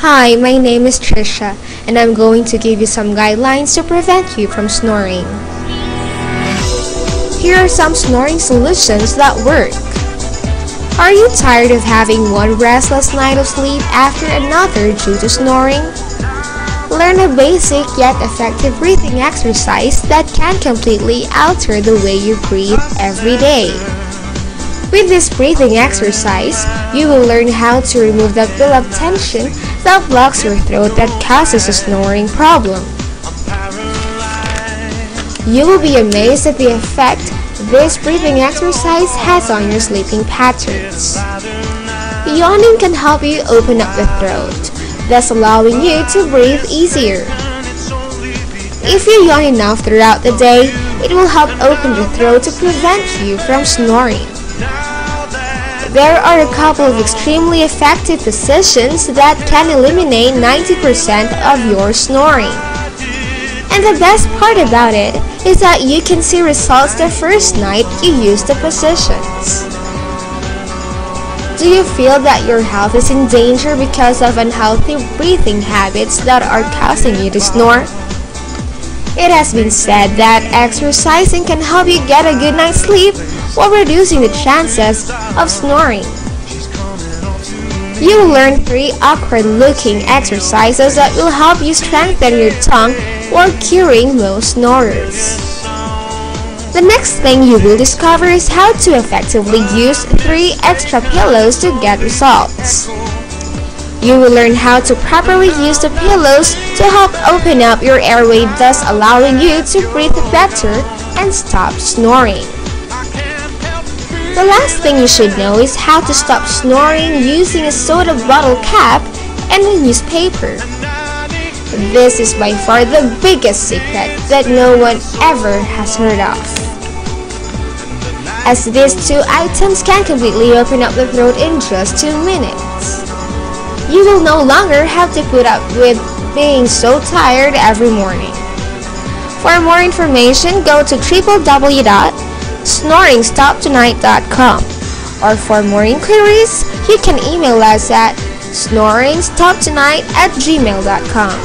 Hi, my name is Trisha, and I'm going to give you some guidelines to prevent you from snoring. Here are some snoring solutions that work. Are you tired of having one restless night of sleep after another due to snoring? Learn a basic yet effective breathing exercise that can completely alter the way you breathe every day. With this breathing exercise, you will learn how to remove the built-up tension that blocks your throat that causes a snoring problem. You will be amazed at the effect this breathing exercise has on your sleeping patterns. Yawning can help you open up the throat, thus allowing you to breathe easier. If you yawn enough throughout the day, it will help open the throat to prevent you from snoring. There are a couple of extremely effective positions that can eliminate 90% of your snoring. And the best part about it is that you can see results the first night you use the positions. Do you feel that your health is in danger because of unhealthy breathing habits that are causing you to snore? It has been said that exercising can help you get a good night's sleep while reducing the chances of snoring. You will learn 3 awkward-looking exercises that will help you strengthen your tongue while curing most snorers. The next thing you will discover is how to effectively use 3 extra pillows to get results. You will learn how to properly use the pillows to help open up your airway, thus allowing you to breathe better and stop snoring. The last thing you should know is how to stop snoring using a soda bottle cap and a newspaper. This is by far the biggest secret that no one ever has heard of, as these 2 items can completely open up the throat in just 2 minutes. You will no longer have to put up with being so tired every morning. For more information, go to www.snoringstoptonight.com, or for more inquiries, you can email us at snoringstoptonight@gmail.com.